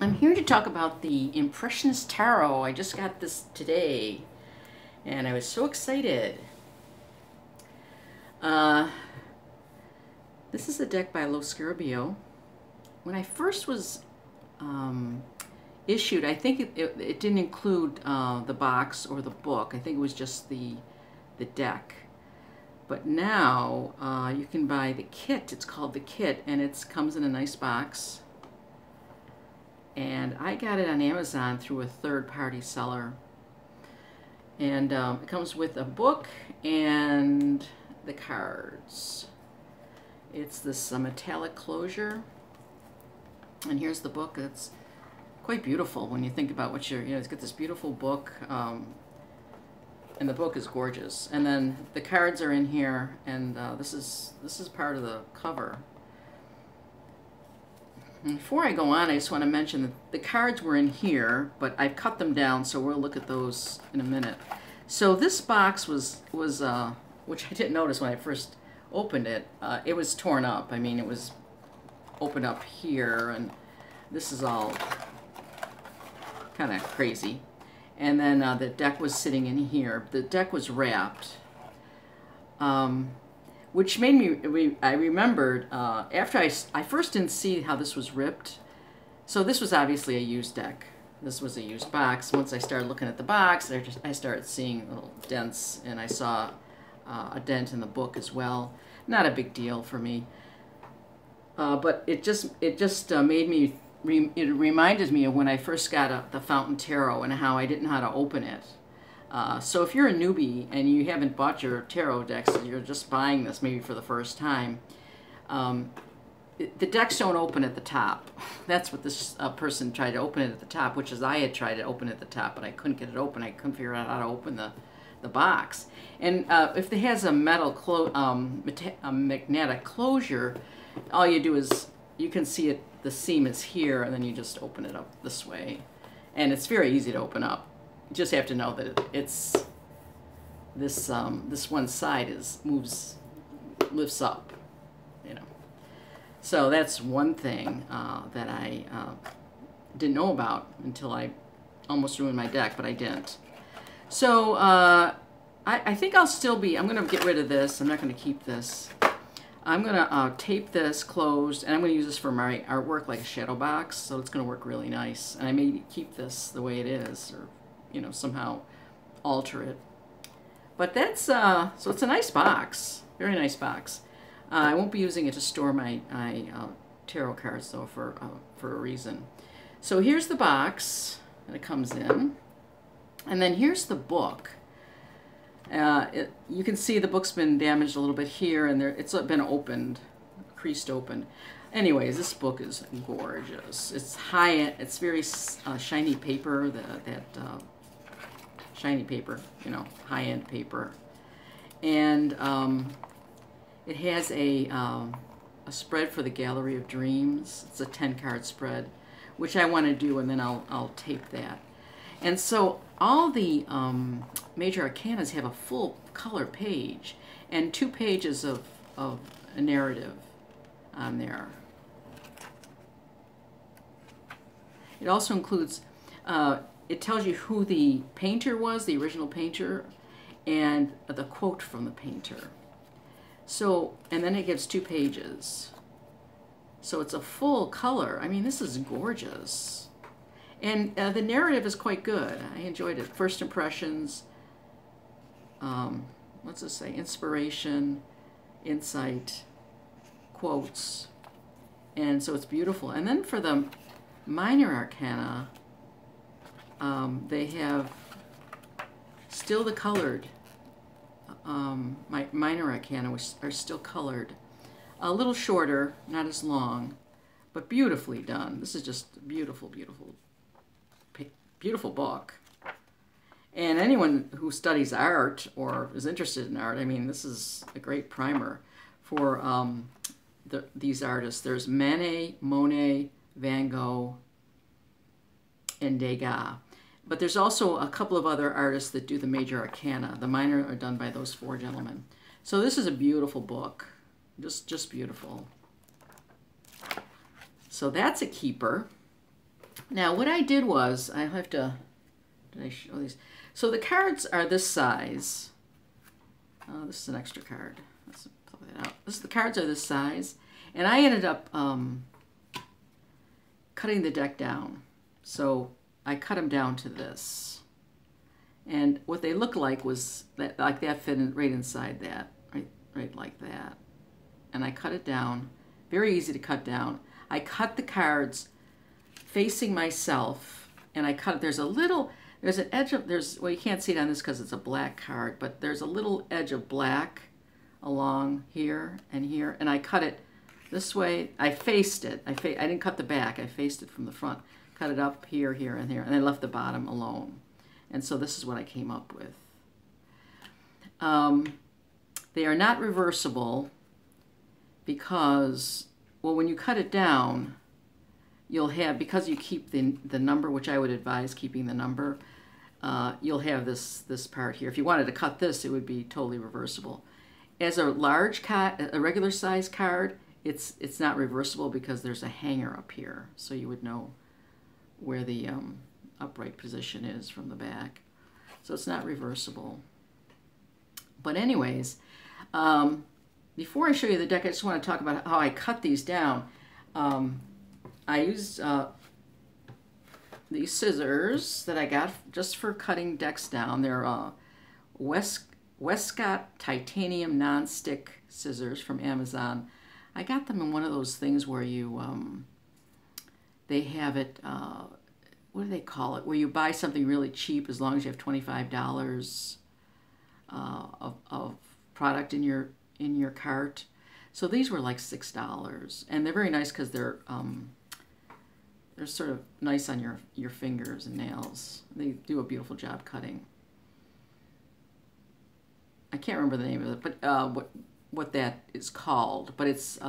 I'm here to talk about the Impressionist Tarot. I just got this today, and I was so excited. This is a deck by Lo Scarabeo. When I first was issued, I think it didn't include the box or the book. I think it was just the deck. But now you can buy the kit. It's called the kit, and it comes in a nice box. And I got it on Amazon through a third-party seller. And it comes with a book and the cards. It's this metallic closure. And here's the book. It's quite beautiful when you think about what it's got this beautiful book. And the book is gorgeous. And then the cards are in here, and this is part of the cover. And before I go on, I just want to mention that the cards were in here, but I've cut them down, so we'll look at those in a minute. So this box was which I didn't notice when I first opened it. It was torn up. I mean, it was open up here, and this is all kind of crazy. And then the deck was sitting in here. The deck was wrapped, which made me, I remembered, after I first didn't see how this was ripped. So this was obviously a used deck. This was a used box. Once I started looking at the box, I started seeing little dents, and I saw a dent in the book as well. Not a big deal for me. But it just made me, it reminded me of when I first got the Fountain Tarot and how I didn't know how to open it. So if you're a newbie and you haven't bought your tarot decks, you're just buying this maybe for the first time, the decks don't open at the top. That's what this person tried to open it at the top, which is I had tried to open it at the top, but I couldn't get it open. I couldn't figure out how to open the box. And if it has a metal a magnetic closure, all you do is, you can see it, the seam is here, and then you just open it up this way. And it's very easy to open up. You just have to know that it's this one side lifts up, you know. So that's one thing that I didn't know about until I almost ruined my deck, but I didn't. So I think I'll still be, I'm going to get rid of this. I'm not going to keep this. I'm going to tape this closed, and I'm going to use this for my artwork like a shadow box, so it's going to work really nice. And I may keep this the way it is, or somehow alter it. But that's, so it's a nice box, very nice box. I won't be using it to store my tarot cards, though, for a reason. So here's the box that it comes in, and then here's the book. You can see the book's been damaged a little bit here, and it's been opened, creased open. Anyways, this book is gorgeous. It's high-end. It's very shiny paper. Shiny paper, high-end paper, and it has a spread for the Gallery of Dreams. It's a 10-card spread, which I want to do, and then I'll tape that. And so all the major arcanas have a full color page and 2 pages of a narrative on there. It also includes, it tells you who the painter was, the original painter, and the quote from the painter. So, and then it gives 2 pages. So it's a full color. I mean, this is gorgeous. And the narrative is quite good. I enjoyed it. First impressions, what's it say? Inspiration, insight, quotes. And so it's beautiful. And then for the minor arcana, they have still the colored, my minor arcana are still colored. A little shorter, not as long, but beautifully done. This is just a beautiful, beautiful, beautiful book. And anyone who studies art or is interested in art, I mean, this is a great primer for these artists. There's Manet, Monet, Van Gogh, and Degas. But there's also a couple of other artists that do the major arcana. The minor are done by those 4 gentlemen. So this is a beautiful book. Just beautiful. So that's a keeper. Now, what I did was, I have to, did I show these? So the cards are this size. This is an extra card. Let's pull that out. The cards are this size. And I ended up cutting the deck down. So I cut them down to this. And what they look like was that, like that fit in, right inside that, right like that. And I cut it down. Very easy to cut down. I cut the cards facing myself, and I cut it. There's an edge of, well, you can't see it on this because it's a black card, but there's a little edge of black along here, and I cut it this way. I faced it. I didn't cut the back. I faced it from the front. Cut it up here, here, and here, and I left the bottom alone. And so this is what I came up with. They are not reversible because, well, when you cut it down, you'll have, because you keep the number, which I would advise keeping the number, you'll have this part here. If you wanted to cut this, it would be totally reversible. As a large card, a regular size card, it's not reversible because there's a hanger up here, so you would know where the upright position is from the back. So it's not reversible. But anyways, before I show you the deck, I just want to talk about how I cut these down. I used these scissors that I got just for cutting decks down. They're Westcott titanium non-stick scissors from Amazon. I got them in one of those things where you, they have it, what do they call it? Where you buy something really cheap as long as you have $25 of product in your cart. So these were like $6, and they're very nice because they're sort of nice on your fingers and nails. They do a beautiful job cutting. I can't remember the name of it, but what that is called. But it's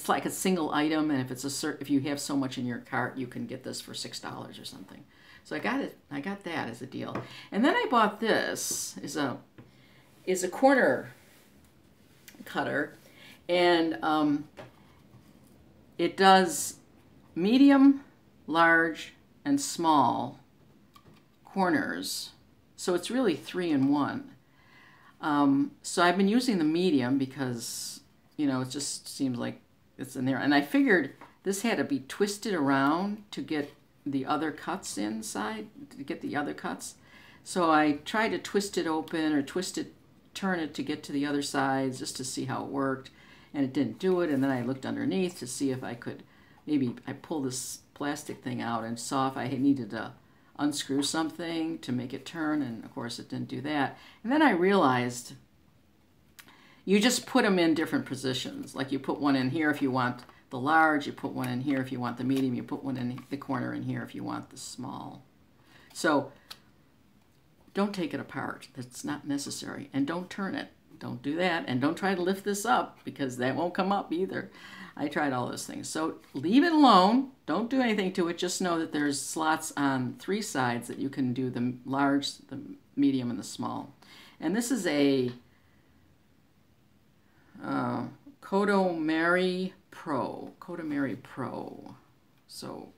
like a single item, and if you have so much in your cart, you can get this for $6 or something. So I got that as a deal. And then I bought this is a corner cutter, and it does medium, large, and small corners. So it's really 3-in-1. So I've been using the medium because, you know, it just seems like it's in there. And I figured this had to be twisted around to get the other cuts inside, to get the other cuts. So I tried to twist it open or turn it to get to the other sides just to see how it worked. And it didn't do it. And then I looked underneath to see if I could, maybe I pulled this plastic thing out and saw if I needed to unscrew something to make it turn, and of course it didn't do that. And then I realized you just put them in different positions. Like you put one in here if you want the large, you put one in here if you want the medium, you put one in the corner in here if you want the small. So don't take it apart. That's not necessary. And don't turn it. Don't do that. And don't try to lift this up because that won't come up either. I tried all those things. So leave it alone. Don't do anything to it. Just know that there's slots on 3 sides that you can do the large, the medium, and the small. And this is a Kodomari Pro. Kodomari Pro. So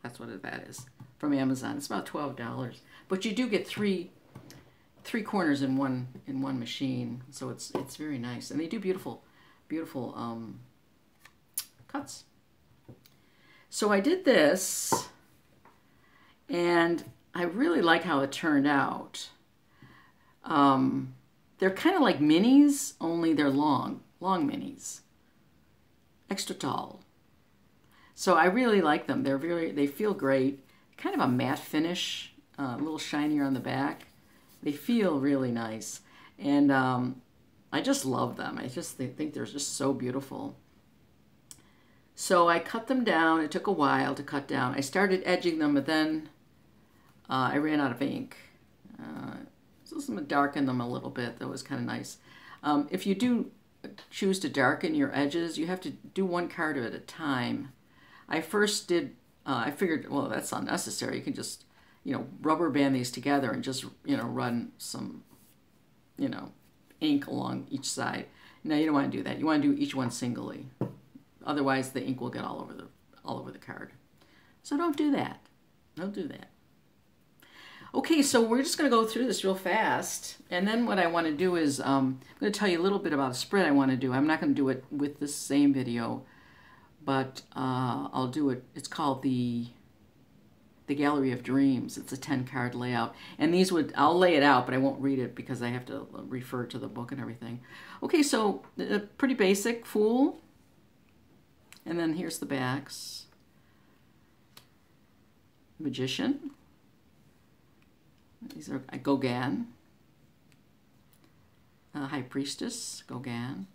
that's what that is from Amazon. It's about $12. But you do get three corners in one machine. So it's very nice. And they do beautiful cuts. So I did this, and I really like how it turned out. They're kind of like minis, only they're long minis, extra tall. So I really like them. They feel great. Kind of a matte finish, a little shinier on the back. They feel really nice, and I just love them. I just think they're just so beautiful. So I cut them down. It took a while to cut down. I started edging them, but then I ran out of ink. So I'm going to darken them a little bit. That was kind of nice. If you do choose to darken your edges, you have to do one card at a time. I first did, I figured, well, that's unnecessary. You can just, you know, rubber band these together and just, you know, run some, you know, ink along each side. No, you don't want to do that. You want to do each one singly. Otherwise, the ink will get all over the card. So don't do that. Don't do that. Okay, so we're just going to go through this real fast. And then what I want to do is I'm going to tell you a little bit about a spread I want to do. I'm not going to do it with this same video, but I'll do it. It's called the Gallery of Dreams. It's a 10-card layout. And these I'll lay it out, but I won't read it because I have to refer to the book and everything. Okay, so pretty basic. Fool. And then here's the backs. Magician. These are Gauguin. High Priestess, Gauguin.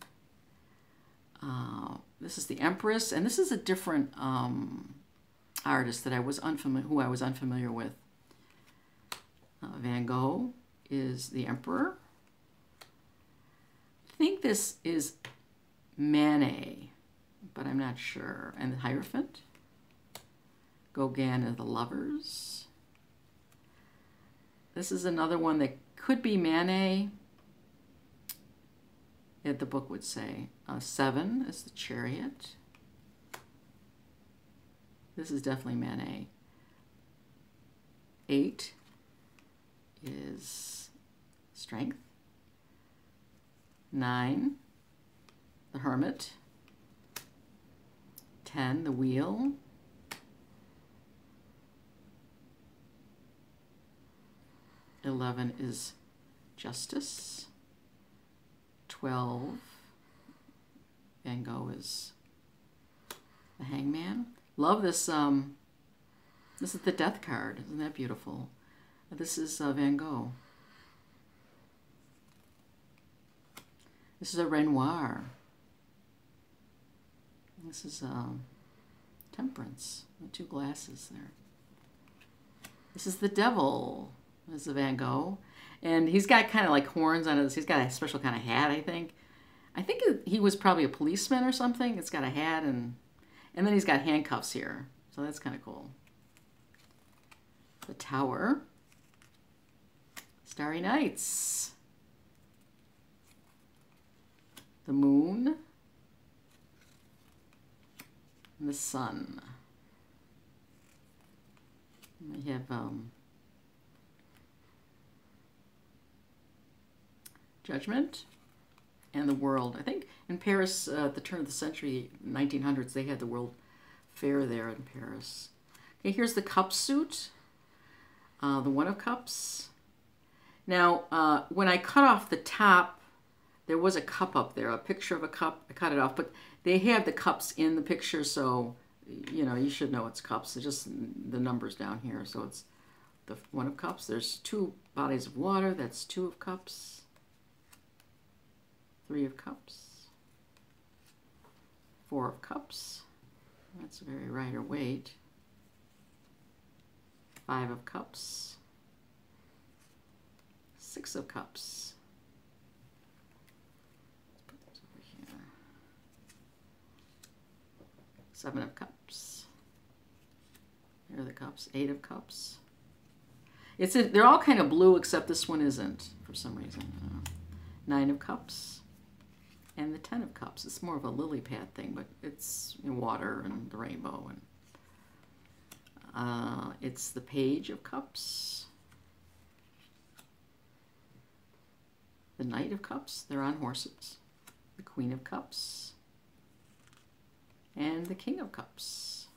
This is the Empress, and this is a different artist that who I was unfamiliar with. Van Gogh is the Emperor. I think this is Manet, but I'm not sure. And the Hierophant. Gauguin are the Lovers. This is another one that could be Manet. The book would say. 7 is the Chariot. This is definitely Manet. 8 is Strength. 9, the Hermit. 10, the Wheel. 11 is Justice. 12, Van Gogh is the Hangman. Love this. This is the Death card. Isn't that beautiful? This is Van Gogh. This is a Renoir. This is Temperance. The 2 glasses there. This is the Devil. This is a Van Gogh. And he's got kind of like horns on his, he's got a special kind of hat, I think. I think he was probably a policeman or something. It's got a hat and then he's got handcuffs here. So that's kind of cool. The Tower. Starry Nights. The Moon. And the Sun. And we have Judgment and the World. I think in Paris at the turn of the century, 1900s, they had the World Fair there in Paris. Okay, here's the Cup suit, the One of Cups. Now, when I cut off the top, there was a cup up there, a picture of a cup. I cut it off, but they have the cups in the picture, so, you know, you should know it's cups. It's just the numbers down here. So it's the One of Cups. There's 2 bodies of water. That's 2 of Cups. 3 of Cups. 4 of Cups. That's very Rider Waite. 5 of Cups. 6 of Cups. Let's put those over here. 7 of Cups. There are the cups. 8 of Cups. They're all kind of blue except this one isn't for some reason. 9 of Cups. And the 10 of Cups. It's more of a lily pad thing, but it's in water and the rainbow. And it's the Page of Cups. The Knight of Cups. They're on horses. The Queen of Cups. And the King of Cups.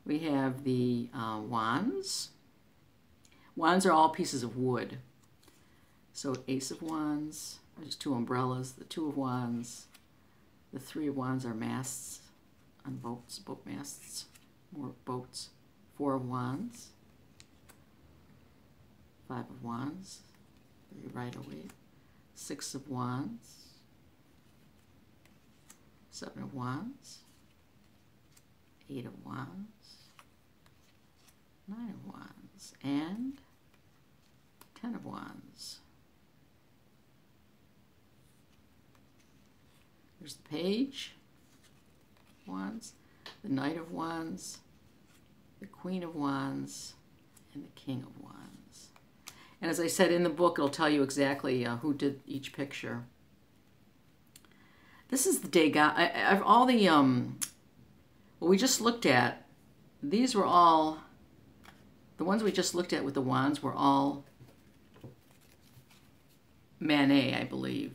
We have the Wands. Wands are all pieces of wood. So Ace of Wands, there's 2 umbrellas, the 2 of Wands, the 3 of Wands are masts on boats, boat masts, more boats, 4 of Wands, 5 of Wands, very Rider Waite, 6 of Wands, 7 of Wands, 8 of Wands, 9 of Wands, and 10 of Wands. There's the Page of Wands, the Knight of Wands, the Queen of Wands, and the King of Wands. And as I said in the book, it'll tell you exactly who did each picture. This is the Degas. All the what we just looked at, these were all, the ones we just looked at with the wands were all Manet, I believe.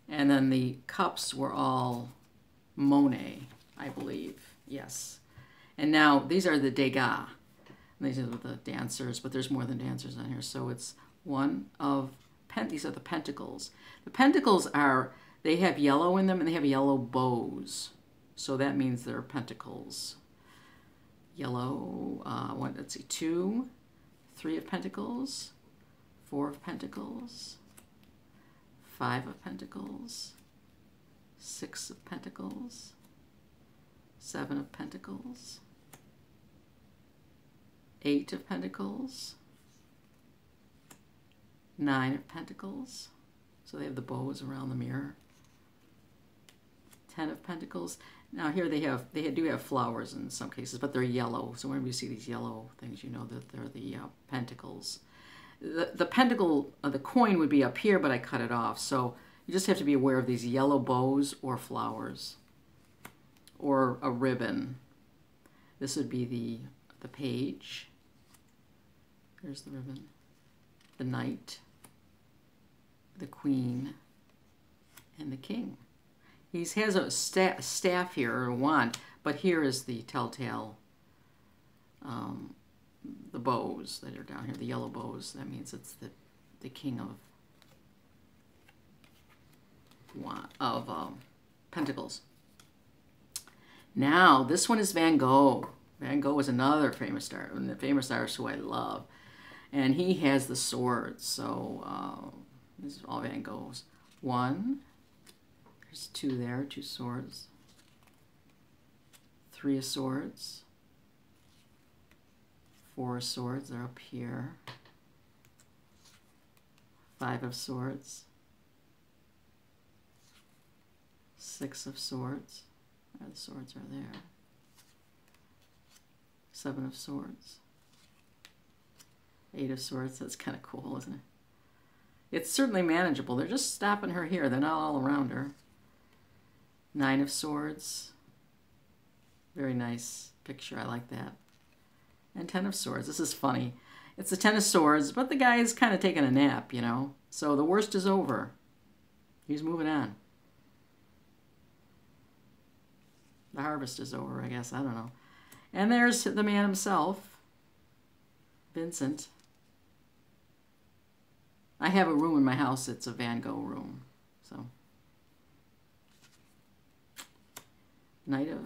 And then the cups were all Monet, I believe. Yes. And now these are the Degas. These are the dancers, but there's more than dancers on here. So it's one of, these are the pentacles. The pentacles are, they have yellow in them and they have yellow bows. So that means they're pentacles. Yellow, let's see, 2, 3 of pentacles, 4 of pentacles, 5 of pentacles, 6 of pentacles, 7 of pentacles, 8 of pentacles, 9 of pentacles. So they have the bows around the mirror. 10 of pentacles. Now here they do have flowers in some cases, but they're yellow. So whenever you see these yellow things, you know that they're the pentacles. The pentacle, the coin would be up here, but I cut it off. So you just have to be aware of these yellow bows or flowers or a ribbon. This would be the page. There's the ribbon. The knight, the queen, and the king. He has a staff here, or a wand, but here is the telltale, the bows that are down here, the yellow bows. That means it's the king of pentacles. Now, this one is Van Gogh. Van Gogh is another famous artist who I love. And he has the swords. So this is all Van Gogh's. 1, there's 2 there, 2 swords. 3 of swords. 4 of swords, they're up here. 5 of swords. 6 of swords. The swords are there. 7 of swords. 8 of swords. That's kind of cool, isn't it? It's certainly manageable. They're just stopping her here. They're not all around her. 9 of swords. Very nice picture. I like that. And 10 of swords. This is funny. It's the 10 of swords, but the guy is kind of taking a nap, you know. So the worst is over. He's moving on. The harvest is over, I guess. I don't know. And there's the man himself, Vincent. I have a room in my house. It's a Van Gogh room. So, Knight of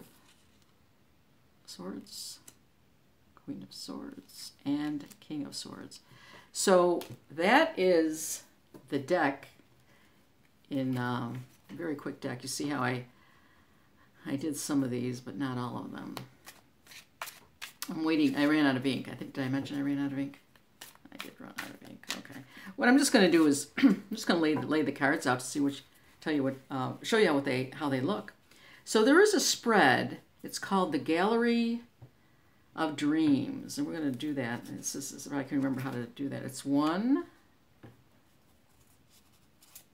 Swords, Queen of Swords, and King of Swords. So that is the deck in a very quick deck. You see how I did some of these, but not all of them. I'm waiting. I ran out of ink. I think, did I mention I ran out of ink? I did run out of ink. Okay. What I'm just going to do is I'm just going to lay the cards out to see which, show you how they look. So there is a spread. It's called the Gallery of Dreams, and we're going to do that. This is I can remember how to do that. It's 1,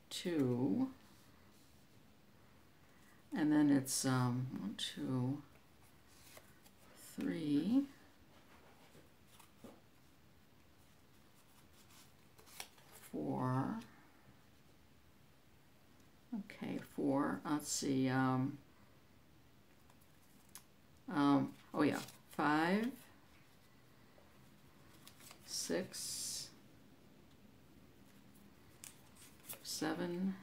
2, and then it's 1, 2, 3, 4. Okay, 4. Let's see. Oh yeah, 5, 6, 7,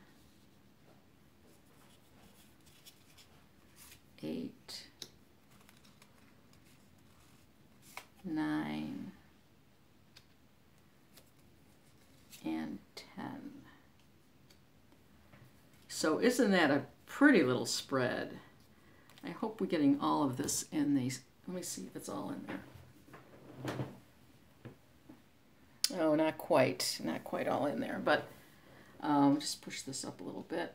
8, 9, and 10. So isn't that a pretty little spread? I hope we're getting all of this in these. Let me see if it's all in there. Oh, not quite. Not quite all in there, but just push this up a little bit.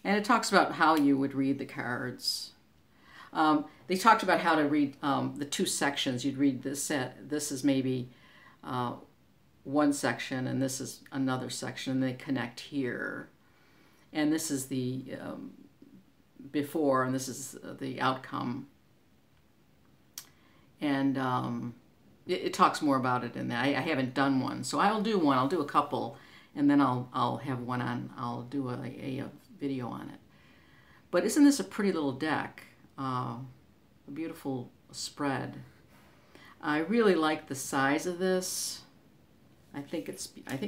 And it talks about how you would read the cards. They talked about how to read the 2 sections. You'd read this set. This is maybe one section, and this is another section, and they connect here. And this is the before, and this is the outcome. And it talks more about it in there. I haven't done one, so I'll do one. I'll do a couple, and then I'll have one on. I'll do a video on it. But isn't this a pretty little deck? A beautiful spread. I really like the size of this. I think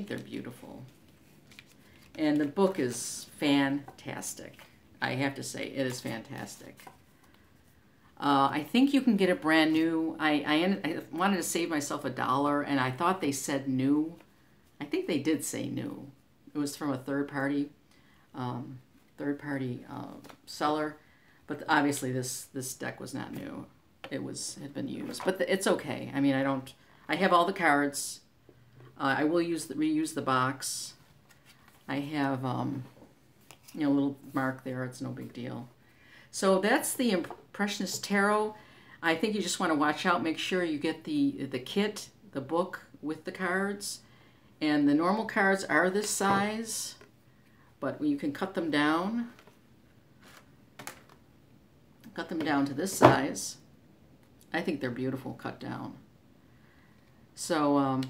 they're beautiful. And the book is fantastic. I have to say, it is fantastic. I think you can get it brand new. I wanted to save myself $1, and I thought they said new. I think they did say new. It was from a third-party seller, but obviously this deck was not new. It had been used, but it's okay. I mean, I have all the cards. I will reuse the box. I have you know, a little mark there. It's no big deal. So that's the Impressionist Tarot. I think you just want to watch out. Make sure you get the kit, the book with the cards. And the normal cards are this size, but you can cut them down. Cut them down to this size. I think they're beautiful cut down. So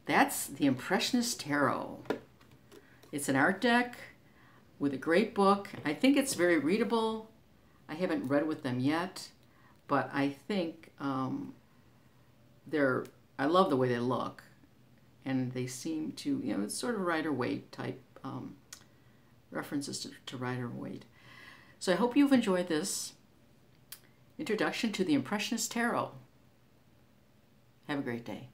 that's the Impressionist Tarot. It's an art deck with a great book. I think it's very readable. I haven't read with them yet, but I think I love the way they look, and they seem to, you know, it's sort of Rider-Waite type references to Rider-Waite. So I hope you've enjoyed this introduction to the Impressionist Tarot. Have a great day.